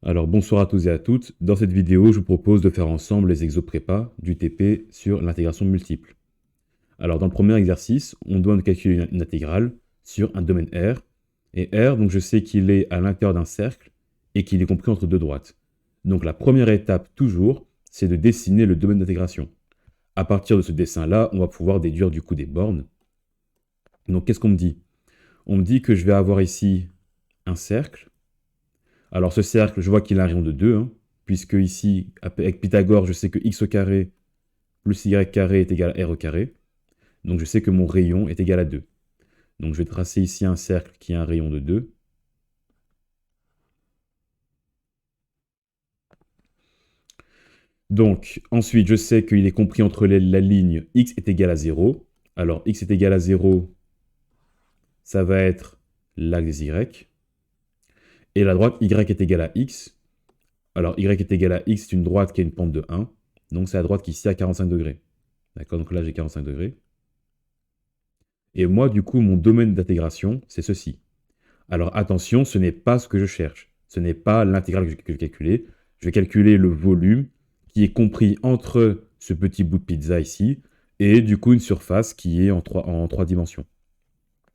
Alors bonsoir à tous et à toutes. Dans cette vidéo, je vous propose de faire ensemble les exos prépa du TP sur l'intégration multiple. Alors dans le premier exercice, on doit nous calculer une intégrale sur un domaine R. Et R, donc je sais qu'il est à l'intérieur d'un cercle et qu'il est compris entre deux droites. Donc la première étape, toujours, c'est de dessiner le domaine d'intégration. À partir de ce dessin-là, on va pouvoir déduire du coup des bornes. Donc qu'est-ce qu'on me dit? On me dit que je vais avoir ici un cercle. Alors ce cercle, je vois qu'il a un rayon de 2, hein, puisque ici, avec Pythagore, je sais que x au carré plus y carré est égal à r au carré. Donc je sais que mon rayon est égal à 2. Donc je vais tracer ici un cercle qui a un rayon de 2. Donc ensuite, je sais qu'il est compris entre la ligne x est égal à 0. Alors x est égal à 0, ça va être l'axe des y. Et la droite y est égale à x. Alors y est égal à x, c'est une droite qui a une pente de 1. Donc c'est la droite qui est ici à 45 degrés. D'accord, donc là j'ai 45 degrés. Et moi, du coup, mon domaine d'intégration, c'est ceci. Alors attention, ce n'est pas ce que je cherche. Ce n'est pas l'intégrale que je vais calculer. Je vais calculer le volume qui est compris entre ce petit bout de pizza ici et du coup une surface qui est en 3 dimensions.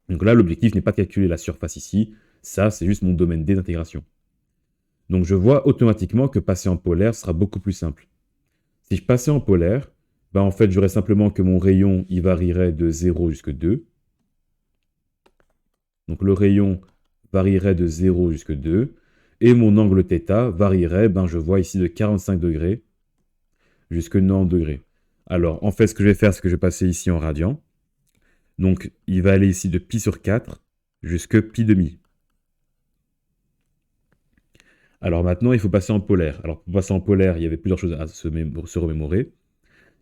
Donc là, l'objectif n'est pas de calculer la surface ici. Ça, c'est juste mon domaine D d'intégration. Donc je vois automatiquement que passer en polaire sera beaucoup plus simple. Si je passais en polaire, ben en fait, j'aurais simplement que mon rayon, il varierait de 0 jusqu'à 2. Donc le rayon varierait de 0 jusqu'à 2. Et mon angle θ varierait, ben, je vois ici, de 45 degrés jusqu'à 90 degrés. Alors, en fait, ce que je vais faire, c'est que je vais passer ici en radian. Donc, il va aller ici de pi sur 4 jusqu'à pi demi. Alors maintenant, il faut passer en polaire. Alors, pour passer en polaire, il y avait plusieurs choses à se remémorer.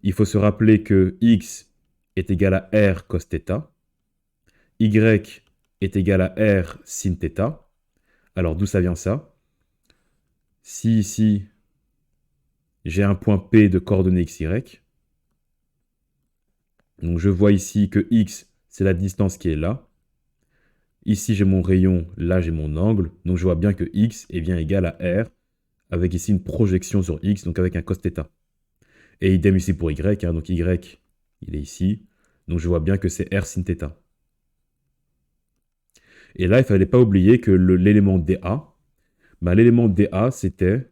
Il faut se rappeler que x est égal à r cos θ. Y est égal à r sin θ. Alors, d'où ça vient ça? Si ici, j'ai un point P de coordonnées xy, donc je vois ici que x, c'est la distance qui est là. Ici, j'ai mon rayon, là, j'ai mon angle. Donc je vois bien que x est bien égal à r, avec ici une projection sur x, donc avec un cos θ. Et idem ici pour y, hein, donc y, il est ici. Donc je vois bien que c'est r sin θ. Et là, il ne fallait pas oublier que l'élément dA, bah, l'élément dA, c'était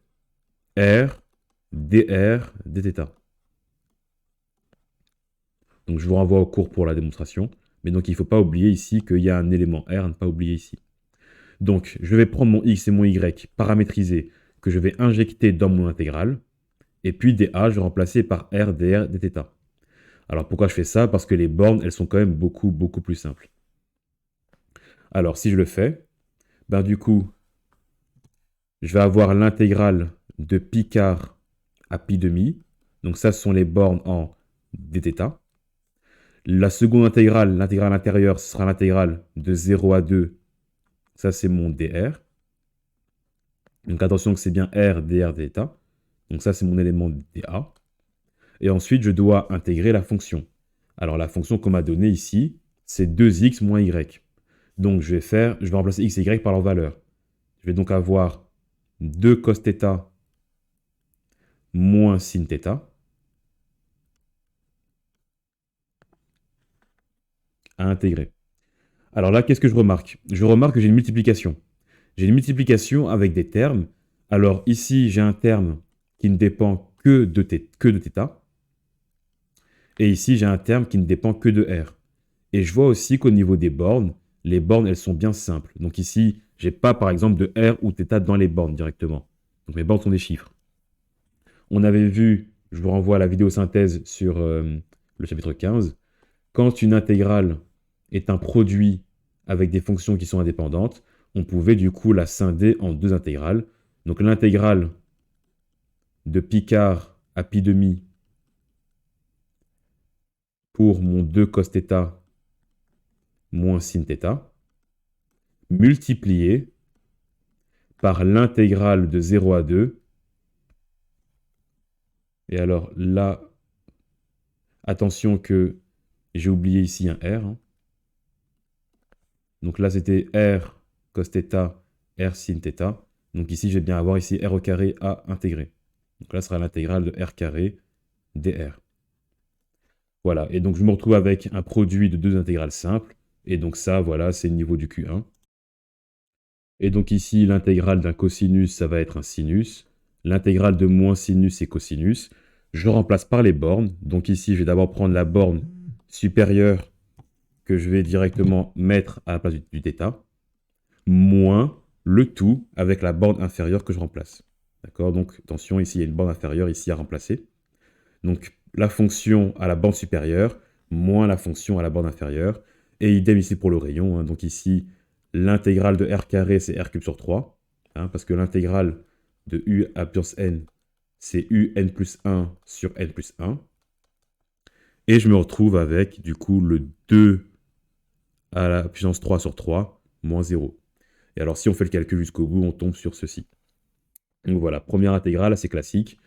r dr dθ. Donc je vous renvoie au cours pour la démonstration. Mais donc il ne faut pas oublier ici qu'il y a un élément R à ne pas oublier ici. Donc je vais prendre mon X et mon Y paramétrisés que je vais injecter dans mon intégrale. Et puis dA, je vais remplacer par R dr dθ. Alors pourquoi je fais ça? Parce que les bornes, elles sont quand même beaucoup plus simples. Alors si je le fais, ben du coup, je vais avoir l'intégrale de pi quart à pi demi. Donc ça, ce sont les bornes en dθ. La seconde intégrale, l'intégrale intérieure, ce sera l'intégrale de 0 à 2. Ça, c'est mon dr. Donc attention que c'est bien r dr dθ. Donc ça, c'est mon élément dA. Et ensuite, je dois intégrer la fonction. Alors la fonction qu'on m'a donnée ici, c'est 2x moins y. Donc je vais remplacer x et y par leur valeur. Je vais donc avoir 2 cos θ moins sin θ à intégrer. Alors là, qu'est-ce que je remarque? Je remarque que j'ai une multiplication. J'ai une multiplication avec des termes. Alors ici, j'ai un terme qui ne dépend que de θ. Et ici, j'ai un terme qui ne dépend que de r. Et je vois aussi qu'au niveau des bornes, les bornes, elles sont bien simples. Donc ici, je n'ai pas, par exemple, de r ou θ dans les bornes directement. Donc mes bornes sont des chiffres. On avait vu, je vous renvoie à la vidéo synthèse sur le chapitre 15, quand une intégrale est un produit avec des fonctions qui sont indépendantes, on pouvait du coup la scinder en deux intégrales. Donc l'intégrale de pi quart à pi demi pour mon 2 cos θ moins sin θ, multiplié par l'intégrale de 0 à 2. Et alors là, attention que j'ai oublié ici un R, hein. Donc là, c'était R cos θ, R sin θ. Donc ici, je vais bien avoir ici r au carré à intégrer. Donc là, ce sera l'intégrale de r carré dr. Voilà, et donc je me retrouve avec un produit de deux intégrales simples. Et donc ça, voilà, c'est le niveau du Q1. Et donc ici, l'intégrale d'un cosinus, ça va être un sinus. L'intégrale de moins sinus, c'est cosinus. Je remplace par les bornes. Donc ici, je vais d'abord prendre la borne supérieure que je vais directement mettre à la place du θ, moins le tout avec la borne inférieure que je remplace. D'accord? Donc attention, ici, il y a une borne inférieure ici à remplacer. Donc la fonction à la borne supérieure, moins la fonction à la borne inférieure. Et idem ici pour le rayon. Hein. Donc ici, l'intégrale de r carré, c'est r cube sur 3. Hein, parce que l'intégrale de u à puissance n, c'est un plus 1 sur n plus 1. Et je me retrouve avec, du coup, le 2 à la puissance 3 sur 3, moins 0. Et alors, si on fait le calcul jusqu'au bout, on tombe sur ceci. Donc voilà, première intégrale, assez classique.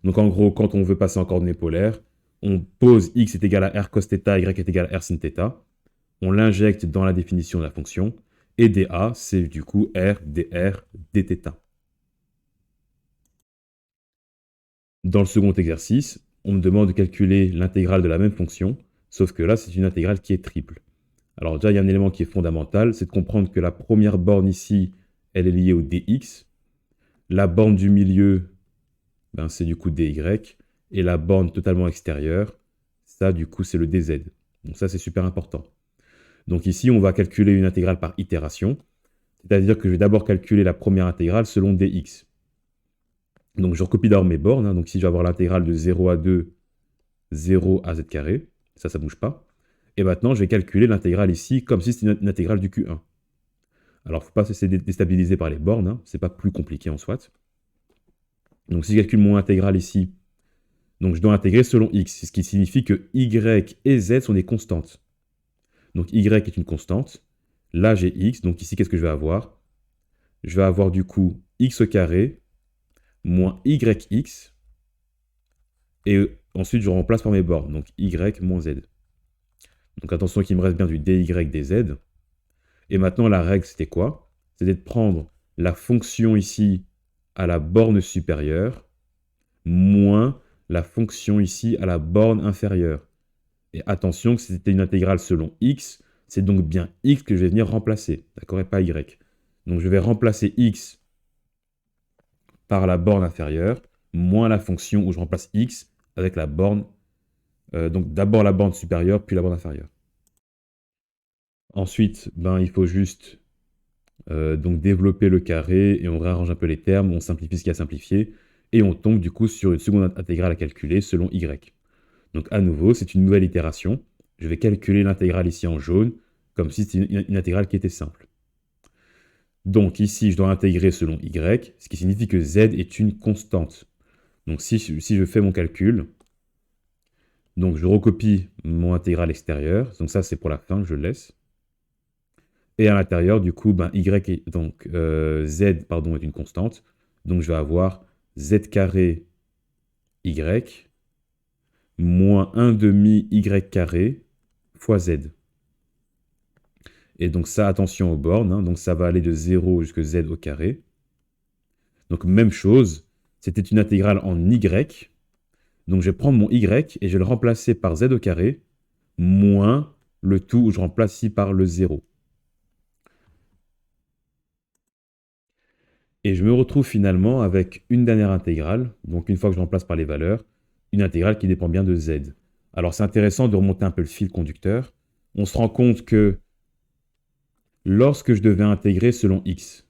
Donc en gros, quand on veut passer en coordonnées polaires, on pose x est égal à r cos θ, y est égal à r sin θ. On l'injecte dans la définition de la fonction. Et dA, c'est du coup r dr dθ. Dans le second exercice, on me demande de calculer l'intégrale de la même fonction, sauf que là, c'est une intégrale qui est triple. Alors déjà, il y a un élément qui est fondamental, c'est de comprendre que la première borne ici, elle est liée au dx. La borne du milieu, ben, c'est du coup dy. Et la borne totalement extérieure, ça, du coup, c'est le dz. Donc ça, c'est super important. Donc ici, on va calculer une intégrale par itération. C'est-à-dire que je vais d'abord calculer la première intégrale selon dx. Donc je recopie d'abord mes bornes. Hein. Donc ici, je vais avoir l'intégrale de 0 à 2, 0 à z carré. Ça ne bouge pas. Et maintenant, je vais calculer l'intégrale ici comme si c'était une intégrale du Q1. Alors, il ne faut pas se laisser déstabiliser par les bornes. Hein. Ce n'est pas plus compliqué en soit. Donc si je calcule mon intégrale ici, donc je dois intégrer selon x, ce qui signifie que y et z sont des constantes. Donc y est une constante. Là, j'ai x. Donc ici, qu'est-ce que je vais avoir? Je vais avoir du coup x au carré moins yx. Et ensuite, je remplace par mes bornes. Donc y moins z. Donc attention qu'il me reste bien du dy dz. Et maintenant, la règle, c'était quoi? C'était de prendre la fonction ici à la borne supérieure moins la fonction ici à la borne inférieure. Et attention que c'était une intégrale selon x, c'est donc bien x que je vais venir remplacer, d'accord, et pas y. Donc je vais remplacer x par la borne inférieure, moins la fonction où je remplace x avec la borne, donc d'abord la borne supérieure, puis la borne inférieure. Ensuite, ben, il faut juste donc développer le carré, et on réarrange un peu les termes, on simplifie ce qu'il y a à simplifier, et on tombe du coup sur une seconde intégrale à calculer selon y. Donc à nouveau, c'est une nouvelle itération. Je vais calculer l'intégrale ici en jaune, comme si c'était une intégrale qui était simple. Donc ici, je dois intégrer selon y, ce qui signifie que z est une constante. Donc si je fais mon calcul, donc je recopie mon intégrale extérieure, donc ça c'est pour la fin, je le laisse. Et à l'intérieur, du coup, ben, z pardon, est une constante. Donc je vais avoir z carré y moins 1 demi y carré fois z. Et donc ça, attention aux bornes, hein, donc ça va aller de 0 jusqu'à z au carré. Donc même chose, c'était une intégrale en y. Donc je vais prendre mon y et je vais le remplacer par z au carré, moins le tout où je remplace ici par le 0. Et je me retrouve finalement avec une dernière intégrale, donc une fois que je remplace par les valeurs, une intégrale qui dépend bien de z. Alors c'est intéressant de remonter un peu le fil conducteur. On se rend compte que lorsque je devais intégrer selon x,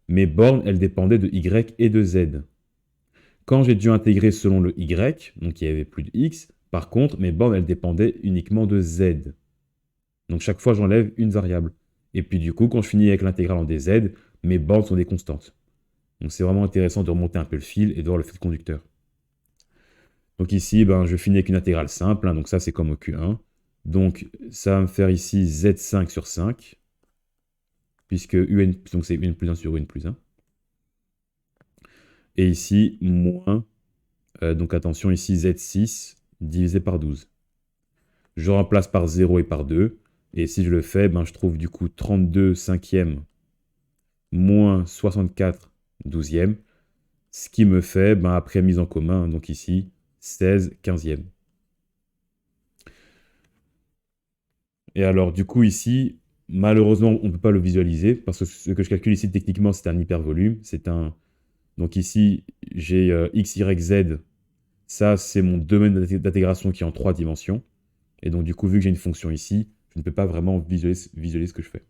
mes bornes, elles dépendaient de y et de z. Quand j'ai dû intégrer selon le y, donc il n'y avait plus de x, par contre, mes bornes, elles dépendaient uniquement de z. Donc chaque fois, j'enlève une variable. Et puis du coup, quand je finis avec l'intégrale en dz, mes bornes sont des constantes. Donc c'est vraiment intéressant de remonter un peu le fil et de voir le fil conducteur. Donc ici, ben, je finis avec une intégrale simple, hein, donc ça c'est comme au Q1. Donc ça va me faire ici z5 sur 5, puisque un, donc c'est un plus 1 sur un plus 1. Et ici, moins, donc attention ici z6 divisé par 12. Je remplace par 0 et par 2. Et si je le fais, ben, je trouve du coup 32 cinquièmes moins 64 douzièmes, ce qui me fait, ben, après mise en commun, donc ici, 16 quinzièmes. Et alors, du coup, ici, malheureusement, on ne peut pas le visualiser, parce que ce que je calcule ici, techniquement, c'est un hypervolume. Donc ici, j'ai x, y, z. Ça, c'est mon domaine d'intégration qui est en 3 dimensions. Et donc, du coup, vu que j'ai une fonction ici, je ne peux pas vraiment visualiser ce que je fais.